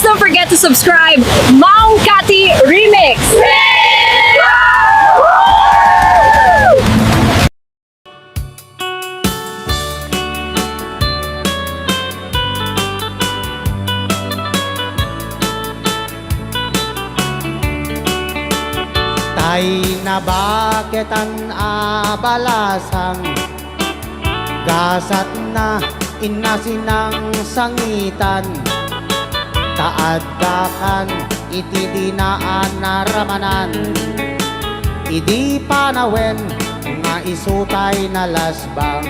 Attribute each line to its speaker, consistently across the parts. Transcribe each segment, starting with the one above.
Speaker 1: don't forget to subscribe Maong Kati Remix!
Speaker 2: Tay na bakit ang abalasang gasat na inasinang sangitan taaddakan iti dinaan naramanan idi panawen nga isutay na lasbang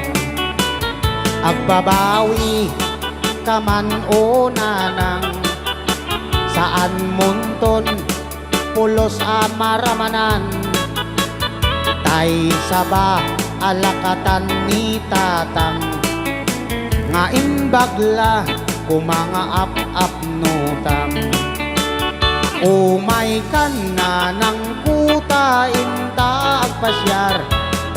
Speaker 2: agbabawi kaman o nanang saan munton pulos amaramanan tay saba alakatan ni tatang nga imbagla kumanga ap nutang umay kan na ng kuta inta agpasyar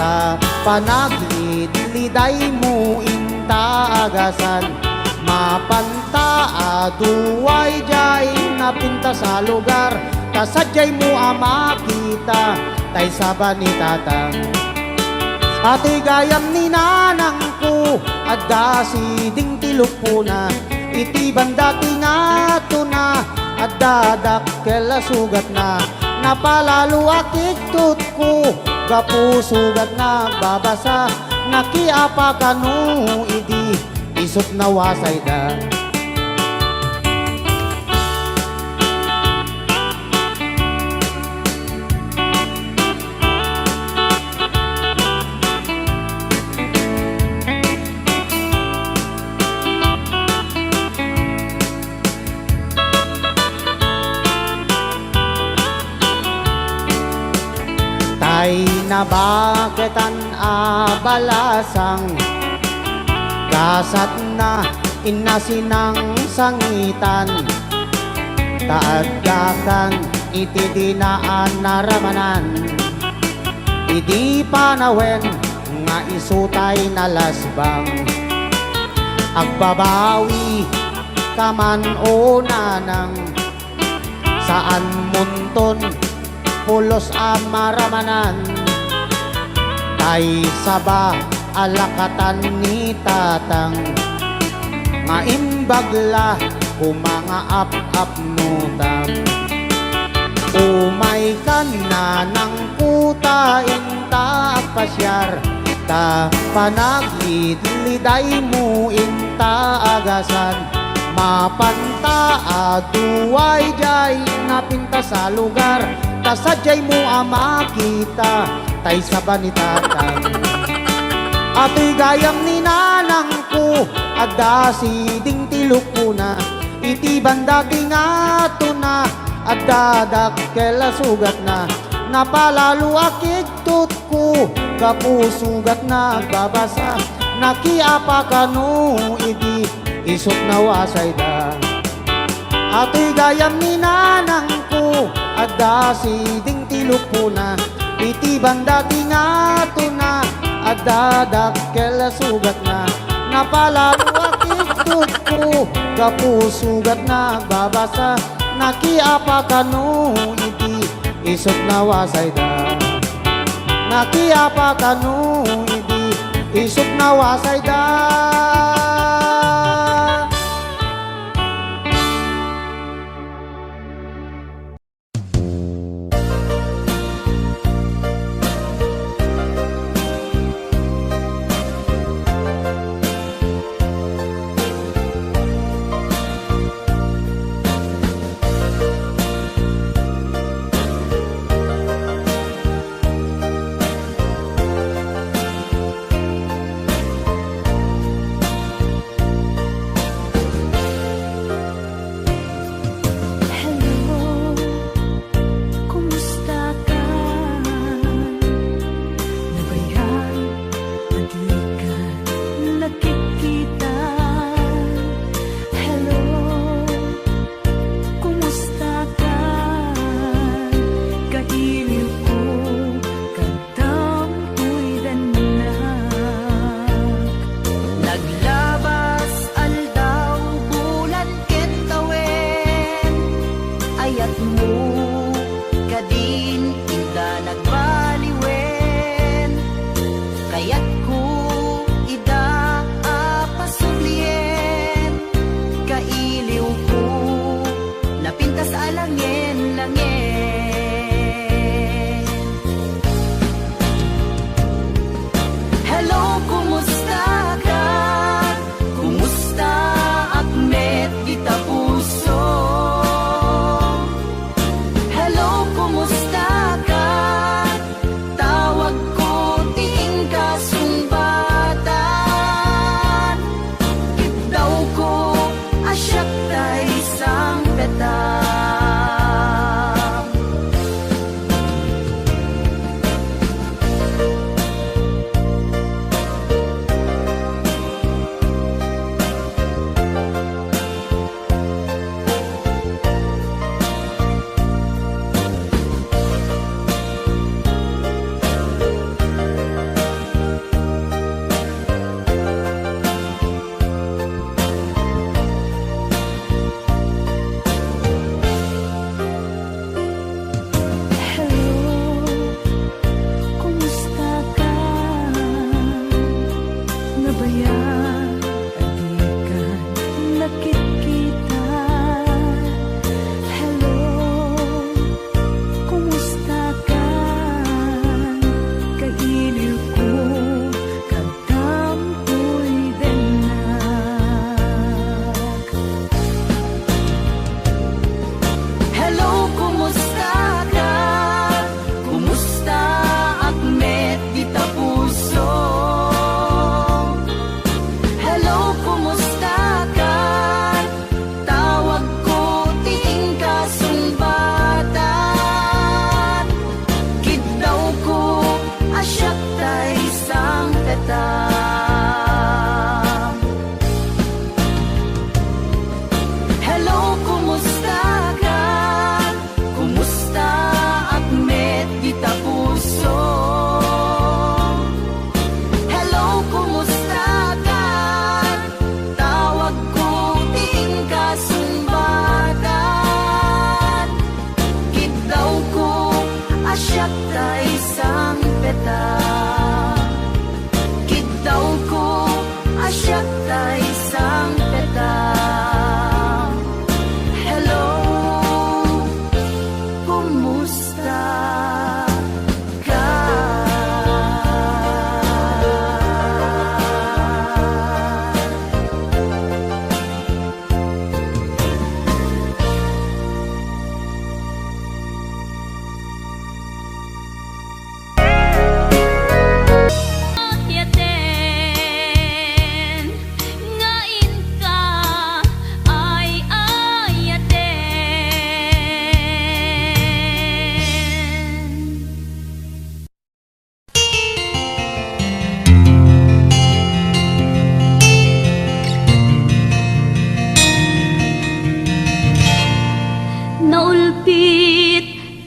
Speaker 2: ta panagid liday mo inta agasan mapanta aduway jay napinta sa lugar kasadyay mo ama kita tay saba ni tatang ati gayam ni nanang ko adda si ding tilok po na iti bandati nga to na adda dakkel sugat na napalalo akik tut ko gapu sugat na babasa nakiapa kanu idi isot na wasay da ay na bakit ang abalasang gasat na inasinang sangitan taaddakan iti dinaan naramanan idi panawen nga isutay na lasbang agbabawi kaman o nanang saan munton pulos amaramanan tay saba alakatan ni tatang nga imbagla kumanga ap nutang umay kan na ng kuta inta pasyar ta panagid liday mo inta agasan mapanta aduway jay napinta sa lugar kasadyay mo ama kita tay saba ni tatang ato'y gayam ni nanang ko adda si ding tilok po na iti bandati nga to na adda dakkel sugat na napalalo akik tut ko gapu sugat na babasa nakiapa kanu idi isot na wasay da ato'y gayam ni nanang ko adda si ding tilok po na iti bandati nga to na adda dakkel sugat na napalalo akik tut ko gapu sugat na babasa nakiapa kanu iti isot na wasay da nakiapa kanu iti isot na wasay da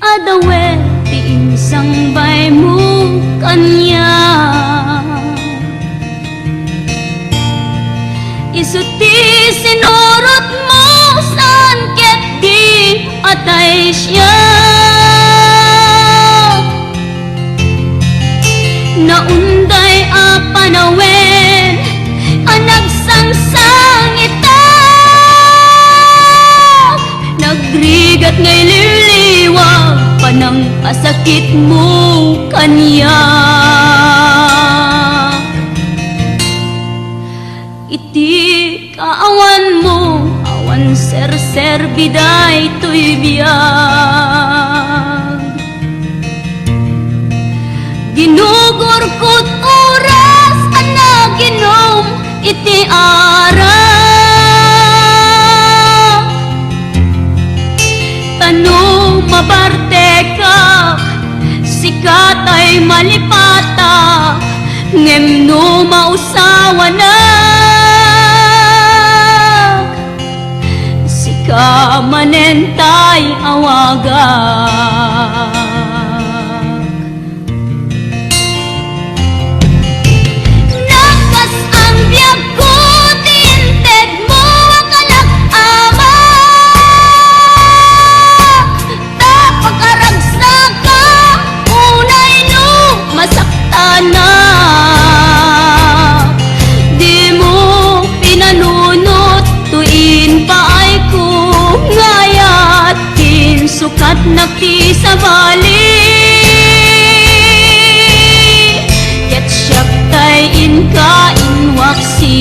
Speaker 3: adawe tiing sangbay mo kanya isuti sinurot mo saan ket di atay siya naunday a panawen anak sangsang ita nagrigat ngay liliwag panang asakit mo kanya iti kaawan mo awan ser biday to'y biyag ginugor ko't oras anak ginom iti ara tano mabarte ka sikat ay malipata ngem no mausawa na sika manentay awaga nakas ang biyag ko tinted mo akalak ama tapakaragsa ka unay no masakta na di mo pinanunot tuin pa ay kung ngayat sukat nakti sa bali ket siyak tay inka inwaksi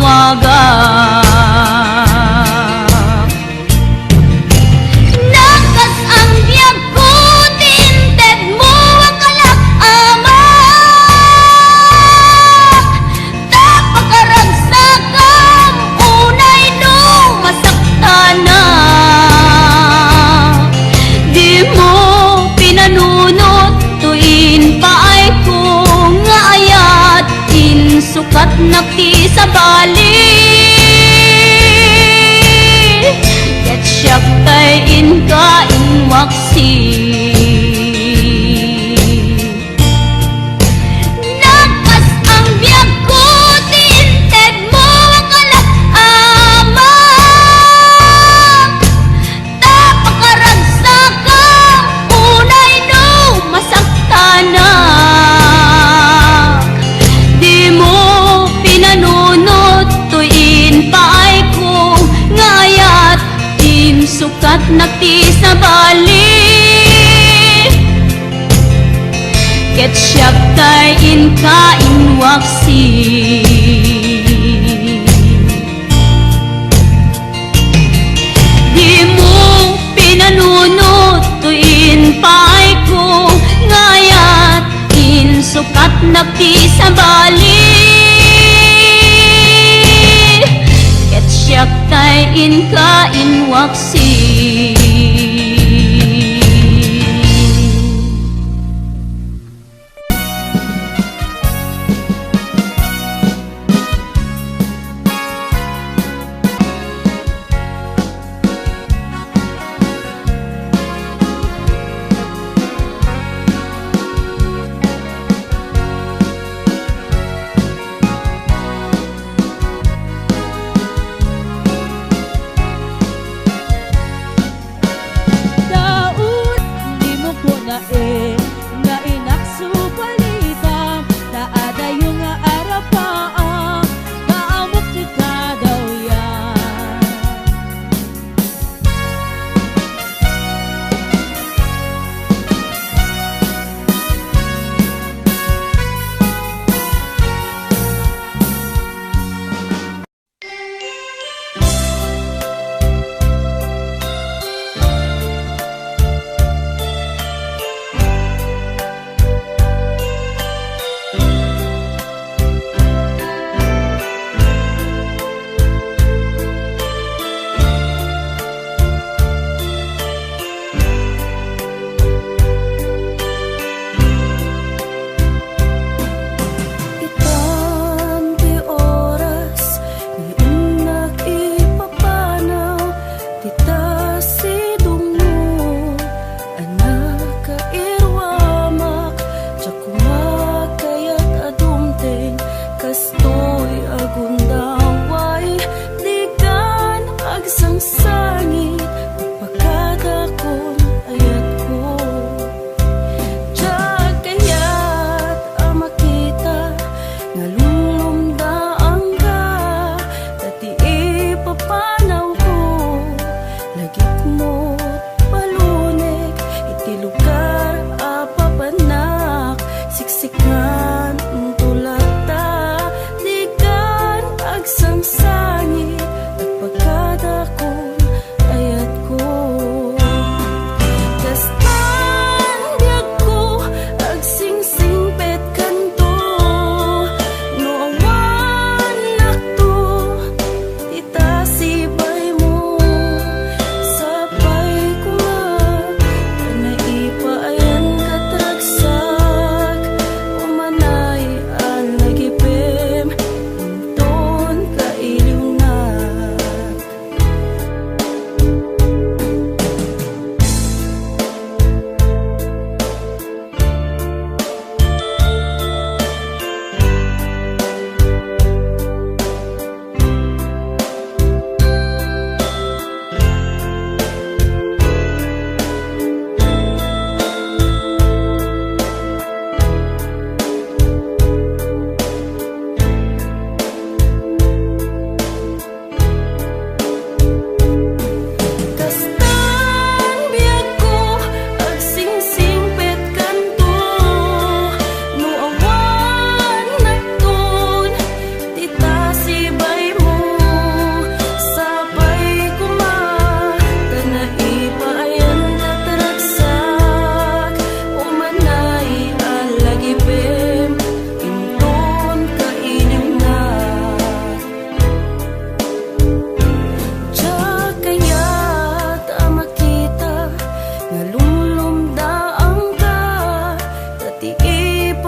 Speaker 3: waga. Nakas ang biyag ko, tinted mo ang kalak-amak. Tapagaragsakam, unay no, masaktan na. Di mo pinanunot, tuin pa ay kung nga ayat, insukat nakti sa bali. Ket siyak kay inka inwaksi. Nakas ang biyag ko, tinted mo ang kalak-amak. Tapagaragsakam, unay no, masaktan na. Di mo pinanunot, tuin pa ay kung ngayat, sukat nakti sa bali. Ket siyak kay inka inwaksi. Di mo pinanunot, tuin pa ay kung ngayat, insukat nakti sa bali. Ket siyak kay inka inwaksi.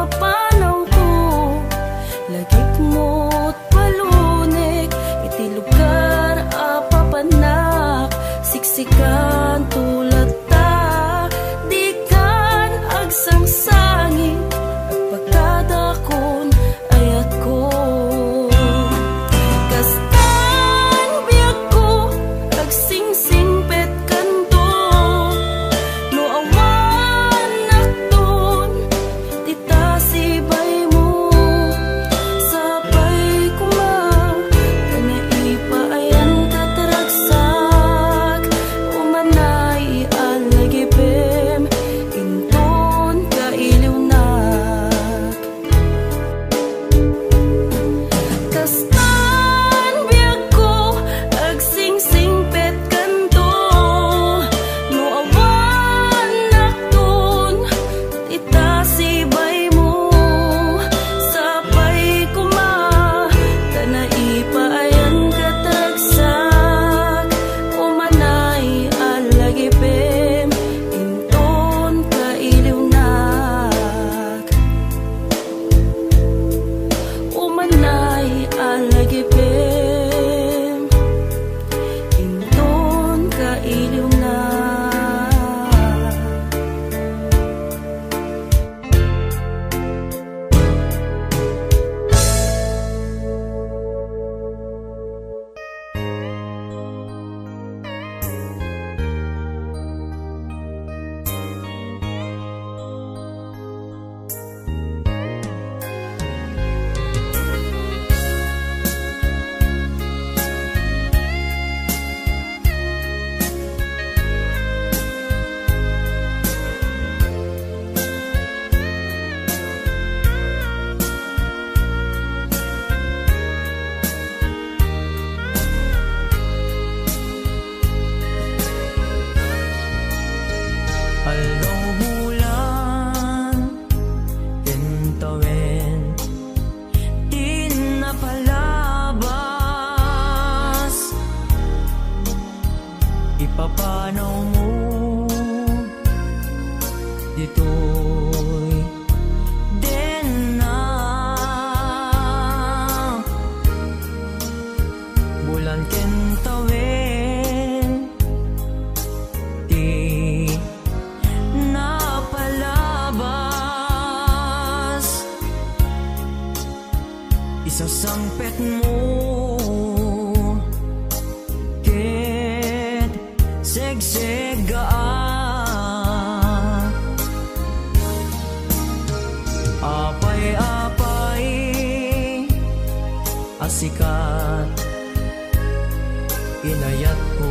Speaker 4: ipapanaw ko. Lagip mo't palunik, iti lugar apapanak. Siksikan tulad ta, di kan agsangsangin. Pagkadakon ayat ko. Kastan biyak ko, agsingsingpet kanto. No awan nakton, tita sibay mo. Sabay kuma, kanaipayan kataragsak. Umanay alagipim, inton kailiwnak. Kastan biyak ko, agsingsingpet kanto. No awan nakton, tita sibay mo. Sapay kuma, kanaipayan katagsak. Umanay alagipim, inton kailiwnak. Umanay alagipim, inton kailiwnak.
Speaker 5: Along bulan, tintawin, di na palabas. Ipapanaw mo dito'y din na. Bulan kintawin, di napalabas. Isasangpet mo ket segsegaan. Apay-apay asikat inayat ko.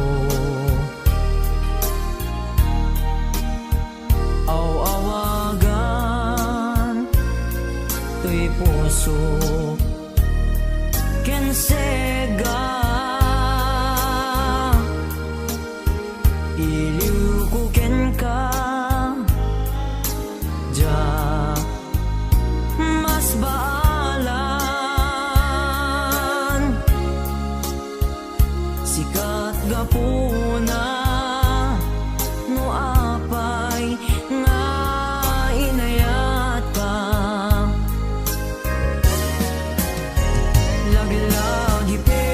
Speaker 5: Aw-awagan to'y puso kensega. Iliw ko ken ka ja mas baalan. Sikat gapuna no apay nga inayat ka. Laglagi pe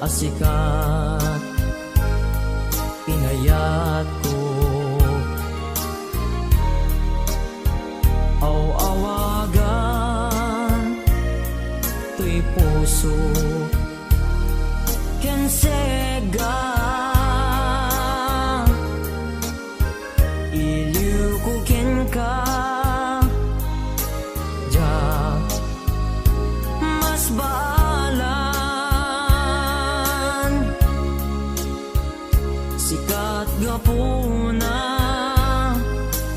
Speaker 5: asikat inayat ko aw-awagan to'y puso ken sega iliw ko ken ka ja mas baalan sikat gapuna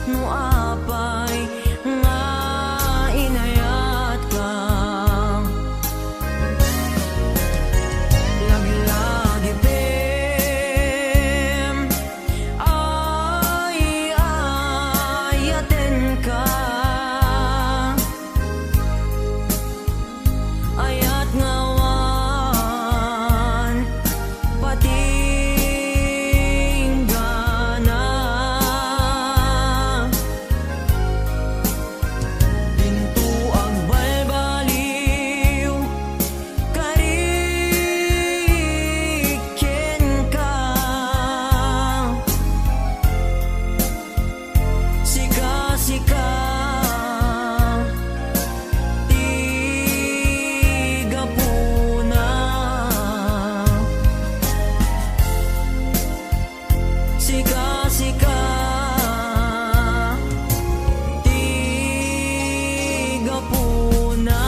Speaker 5: no apay nga inayat ka lagi-lagi pem ay ayaten ka ayat ngawan patinggana dinto ang balbaliw kariken ka sika-sika tiga puna sika-sika tiga puna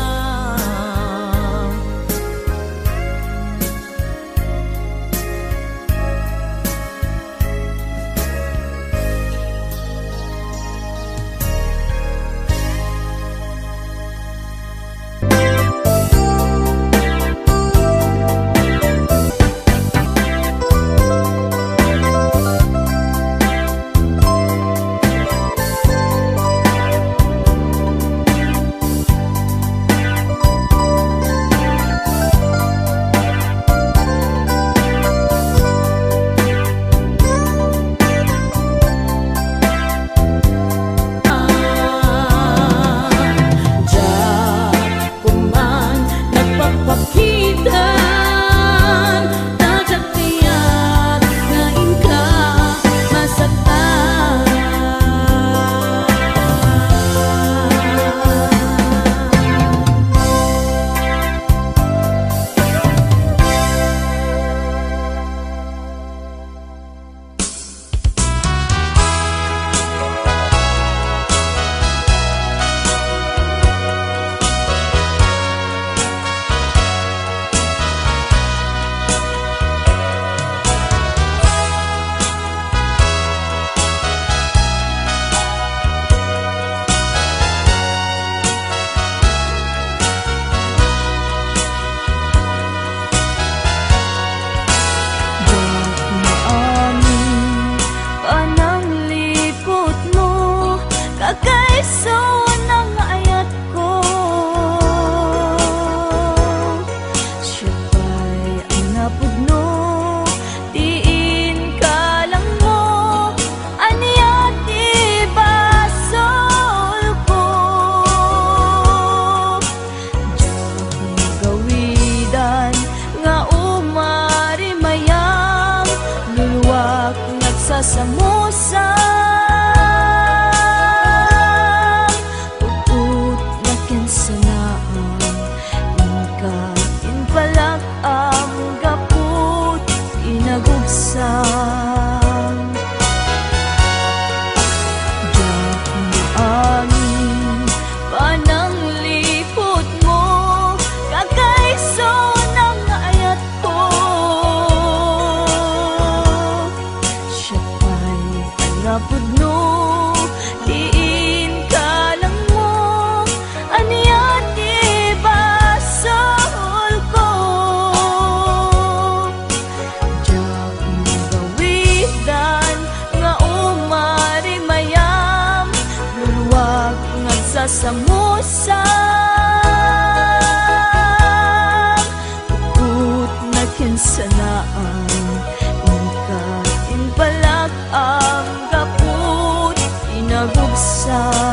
Speaker 4: samusa Tukot na kinsanaan Inka inpalag ang gaput Inagugsa